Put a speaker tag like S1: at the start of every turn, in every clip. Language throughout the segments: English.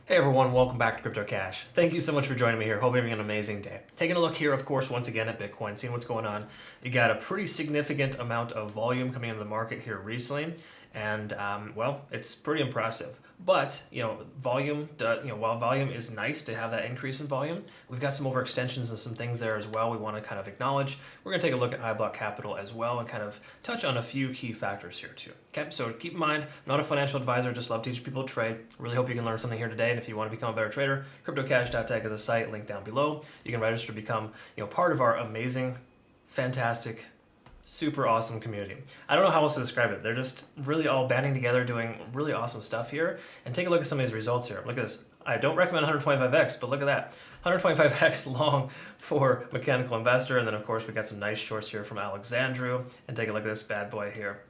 S1: Hey everyone, welcome back to Crypto Cash. Thank you so much for joining me here. Hope you're having an amazing day. Taking a look here, of course, once again at Bitcoin, seeing what's going on. You got a pretty significant amount of volume coming into the market here recently, and well, it's pretty impressive. But while volume is nice to have that increase in volume, we've got some overextensions and some things there as well we want to kind of acknowledge. We're going to take a look at iBlock Capital as well and kind of touch on a few key factors here too. Okay, so keep in mind, I'm not a financial advisor, just love to teach people to trade. Really hope you can learn something here today. And if you want to become a better trader, cryptocash.tech is a site, link down below. You can register to become part of our amazing, fantastic, super awesome community. I don't know how else to describe it. They're just really all banding together, doing really awesome stuff here. And take a look at some of these results here. Look at this. I don't recommend 125x, but look at that. 125x long for Mechanical Investor. And then, of course, we got some nice shorts here from Alexandru. And take a look at this bad boy here.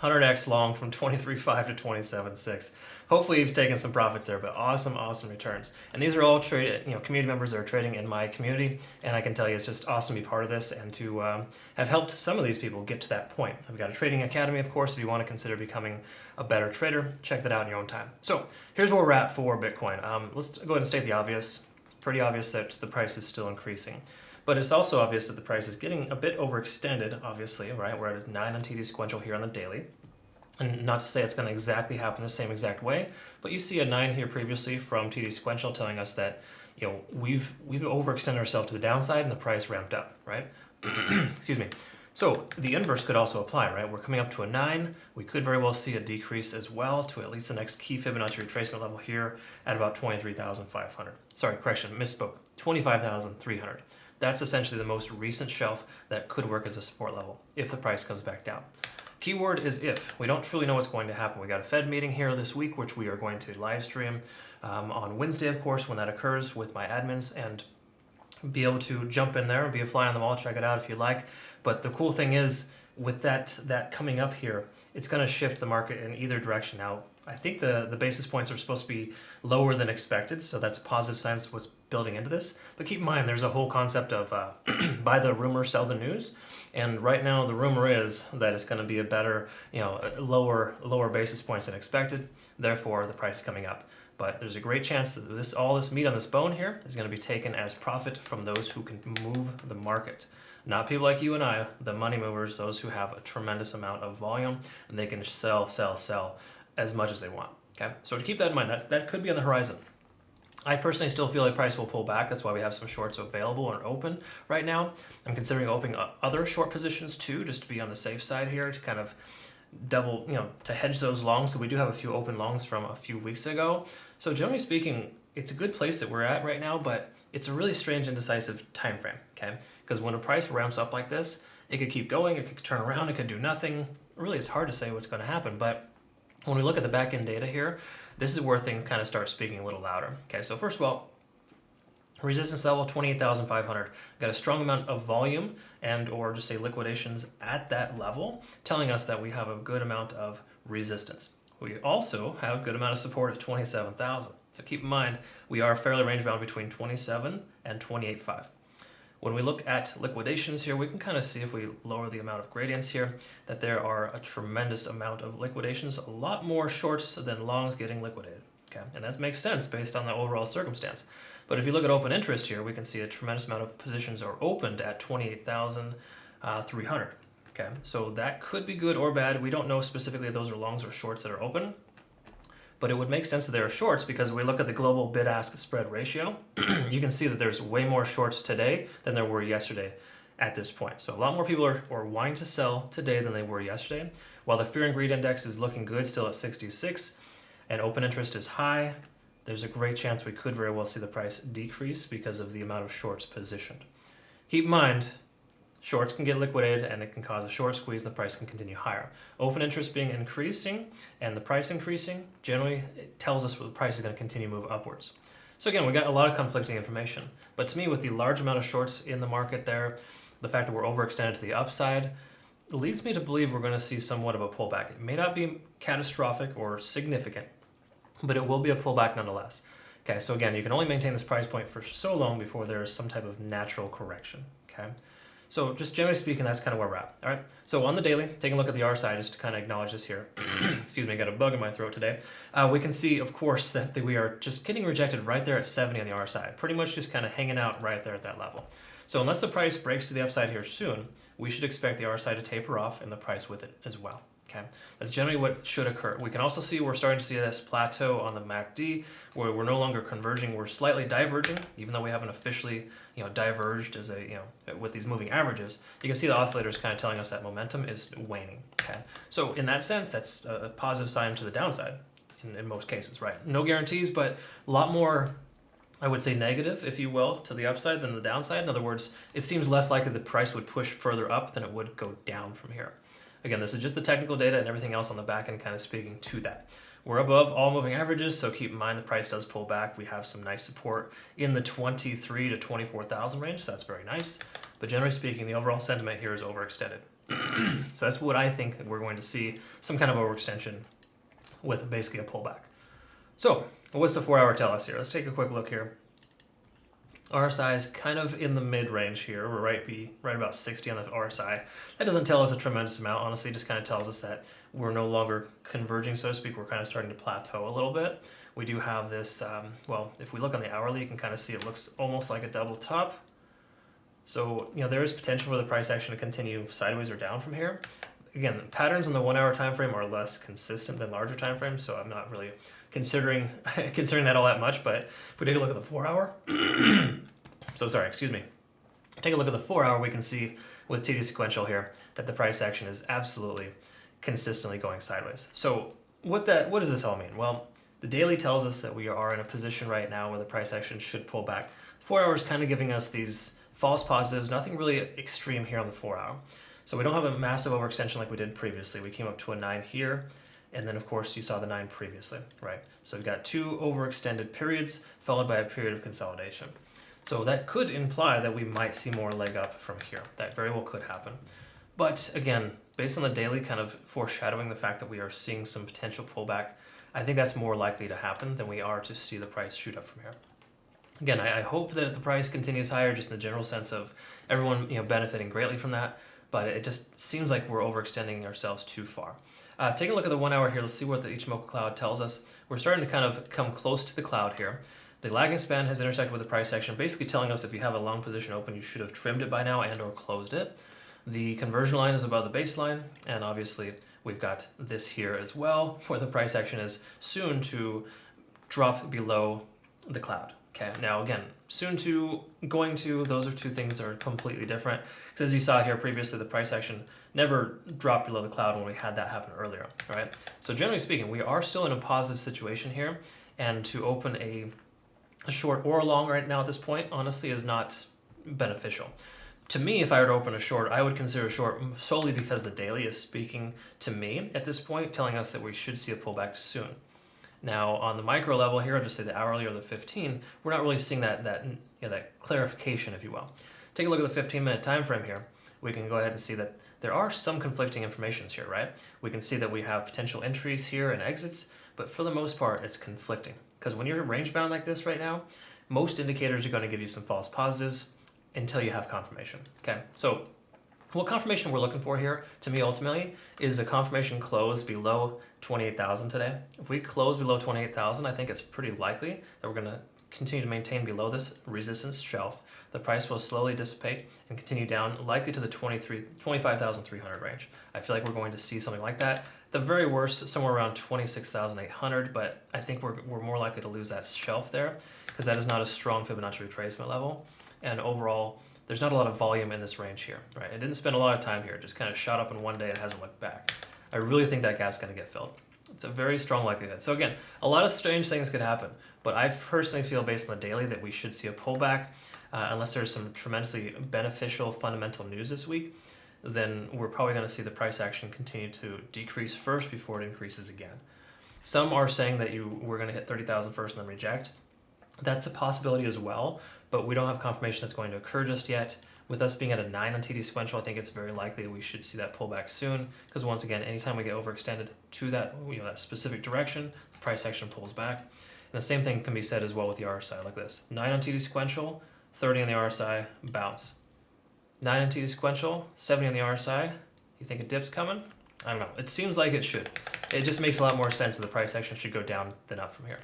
S1: 100x long from 23.5 to 27.6. Hopefully he's taken some profits there, but awesome returns. And these are all community members that are trading in my community, and I can tell you it's just awesome to be part of this and to have helped some of these people get to that point. I've got a trading academy, of course, if you want to consider becoming a better trader, check that out in your own time. So here's where we're at for Bitcoin. Let's go ahead and state the obvious. Pretty obvious that the price is still increasing. But it's also obvious that the price is getting a bit overextended, obviously, right? We're at a 9 on TD sequential here on the daily. And not to say it's going to exactly happen the same exact way, but you see a 9 here previously from TD sequential telling us that we've overextended ourselves to the downside and the price ramped up, right? Excuse me. So the inverse could also apply, right? We're coming up to a 9. We could very well see a decrease as well to at least the next key Fibonacci retracement level here at about 23,500. Sorry, correction, misspoke. 25,300. That's essentially the most recent shelf that could work as a support level if the price comes back down. Keyword is if. We don't truly know what's going to happen. We got a Fed meeting here this week, which we are going to live stream on Wednesday, of course, when that occurs with my admins, and be able to jump in there and be a fly on the wall, check it out if you like. But the cool thing is, with that coming up here, it's going to shift the market in either direction. Now, I think the basis points are supposed to be lower than expected, so that's positive signs what's building into this. But keep in mind, there's a whole concept of buy the rumor, sell the news. And right now, the rumor is that it's going to be a better, lower basis points than expected. Therefore, the price is coming up. But there's a great chance that all this meat on this bone here is going to be taken as profit from those who can move the market. Not people like you and I, the money movers, those who have a tremendous amount of volume, and they can sell as much as they want. Okay, so to keep that in mind, that could be on the horizon. I personally still feel like price will pull back. That's why we have some shorts available and open right now. I'm considering opening other short positions too, just to be on the safe side here, to kind of double, to hedge those longs. So we do have a few open longs from a few weeks ago. So generally speaking, it's a good place that we're at right now, but it's a really strange indecisive time frame, okay? Because when a price ramps up like this, it could keep going, it could turn around, it could do nothing. Really, it's hard to say what's going to happen, but when we look at the back-end data here, this is where things kind of start speaking a little louder. Okay, so first of all, resistance level 28,500. Got a strong amount of volume and or just say liquidations at that level, telling us that we have a good amount of resistance. We also have a good amount of support at 27,000. So keep in mind, we are fairly range bound between 27 and 28.5. When we look at liquidations here, we can kind of see if we lower the amount of gradients here, that there are a tremendous amount of liquidations, a lot more shorts than longs getting liquidated. Okay, and that makes sense based on the overall circumstance. But if you look at open interest here, we can see a tremendous amount of positions are opened at 28,300. Okay, so that could be good or bad. We don't know specifically if those are longs or shorts that are open. But it would make sense that there are shorts because if we look at the global bid-ask spread ratio, you can see that there's way more shorts today than there were yesterday at this point. So a lot more people are wanting to sell today than they were yesterday. While the fear and greed index is looking good, still at 66, and open interest is high, there's a great chance we could very well see the price decrease because of the amount of shorts positioned. Keep in mind, shorts can get liquidated and it can cause a short squeeze, the price can continue higher. Open interest being increasing and the price increasing, generally it tells us the price is going to continue to move upwards. So again, we got a lot of conflicting information. But to me, with the large amount of shorts in the market there, the fact that we're overextended to the upside, leads me to believe we're going to see somewhat of a pullback. It may not be catastrophic or significant, but it will be a pullback nonetheless. Okay, so again, you can only maintain this price point for so long before there is some type of natural correction. Okay. So just generally speaking, that's kind of where we're at. All right. So on the daily, taking a look at the RSI, just to kind of acknowledge this here. Excuse me, I got a bug in my throat today. We can see, of course, that we are just getting rejected right there at 70 on the RSI. Pretty much just kind of hanging out right there at that level. So unless the price breaks to the upside here soon, we should expect the RSI to taper off and the price with it as well. Okay, that's generally what should occur. We can also see we're starting to see this plateau on the MACD where we're no longer converging, we're slightly diverging, even though we haven't officially, diverged as with these moving averages. You can see the oscillators kind of telling us that momentum is waning. Okay, so in that sense, that's a positive sign to the downside in most cases, right? No guarantees, but a lot more, I would say, negative, if you will, to the upside than the downside. In other words, it seems less likely the price would push further up than it would go down from here. Again, this is just the technical data and everything else on the back end kind of speaking to that. We're above all moving averages, so keep in mind the price does pull back. We have some nice support in the 23 to 24,000 range, so that's very nice. But generally speaking, the overall sentiment here is overextended. So that's what I think we're going to see, some kind of overextension with basically a pullback. So what's the 4-hour tell us here? Let's take a quick look here. RSI is kind of in the mid-range here. We're right about 60 on the RSI. That doesn't tell us a tremendous amount, honestly. It just kind of tells us that we're no longer converging, so to speak. We're kind of starting to plateau a little bit. We do have this, if we look on the hourly, you can kind of see it looks almost like a double top. So, there is potential for the price action to continue sideways or down from here. Again, patterns in the 1-hour time frame are less consistent than larger time frames, so I'm not really considering that all that much. But if we take a look at the 4-hour, take a look at the 4-hour, we can see with TD sequential here that the price action is absolutely consistently going sideways. So what does this all mean? Well, the daily tells us that we are in a position right now where the price action should pull back. 4 hours kind of giving us these false positives, nothing really extreme here on the 4-hour. So we don't have a massive overextension like we did previously. We came up to a 9 here, and then of course you saw the 9 previously, right? So we've got 2 overextended periods followed by a period of consolidation. So that could imply that we might see more leg up from here. That very well could happen. But again, based on the daily kind of foreshadowing the fact that we are seeing some potential pullback, I think that's more likely to happen than we are to see the price shoot up from here. Again, I hope that the price continues higher, just in the general sense of everyone benefiting greatly from that. But it just seems like we're overextending ourselves too far. Taking a look at the 1 hour here, let's see what the Ichimoku cloud tells us. We're starting to kind of come close to the cloud here. The lagging span has intersected with the price action, basically telling us if you have a long position open, you should have trimmed it by now and or closed it. The conversion line is above the baseline, and obviously we've got this here as well, where the price action is soon to drop below the cloud. Okay, now again, soon to, going to, those are two things that are completely different. Because as you saw here previously, the price action never dropped below the cloud when we had that happen earlier, right? So generally speaking, we are still in a positive situation here, and to open a short or a long right now at this point, honestly, is not beneficial. To me, if I were to open a short, I would consider a short solely because the daily is speaking to me at this point, telling us that we should see a pullback soon. Now, on the micro level here, I'll just say the hourly or the 15, we're not really seeing that clarification, if you will. Take a look at the 15-minute time frame here. We can go ahead and see that there are some conflicting informations here, right? We can see that we have potential entries here and exits, but for the most part, it's conflicting. Because when you're range bound like this right now, most indicators are going to give you some false positives until you have confirmation. Okay, so what confirmation we're looking for here, to me ultimately, is a confirmation close below 28,000 today. If we close below 28,000, I think it's pretty likely that we're going to continue to maintain below this resistance shelf. The price will slowly dissipate and continue down, likely to the 25,300 range. I feel like we're going to see something like that. The very worst, somewhere around 26,800, but I think we're more likely to lose that shelf there because that is not a strong Fibonacci retracement level. And overall, there's not a lot of volume in this range here, right? It didn't spend a lot of time here. It just kind of shot up in one day and hasn't looked back. I really think that gap's going to get filled. It's a very strong likelihood. So again, a lot of strange things could happen, but I personally feel based on the daily that we should see a pullback unless there's some tremendously beneficial fundamental news this week. Then we're probably going to see the price action continue to decrease first before it increases again. Some are saying that we're going to hit 30,000 first and then reject. That's a possibility as well, but we don't have confirmation that's going to occur just yet. With us being at a 9 on TD sequential, I think it's very likely we should see that pullback soon, because once again, anytime we get overextended to that, that specific direction, the price action pulls back. And the same thing can be said as well with the RSI like this. 9 on TD sequential, 30 on the RSI, bounce. 9 NT sequential, 70 on the RSI. You think a dip's coming? I don't know. It seems like it should. It just makes a lot more sense that the price action should go down than up from here.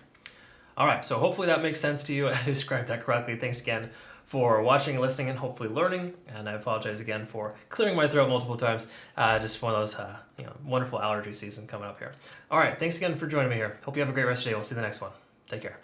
S1: All right, so hopefully that makes sense to you. I described that correctly. Thanks again for watching and listening and hopefully learning. And I apologize again for clearing my throat multiple times. Just one of those wonderful allergy season coming up here. All right, thanks again for joining me here. Hope you have a great rest of the day. We'll see you in the next one. Take care.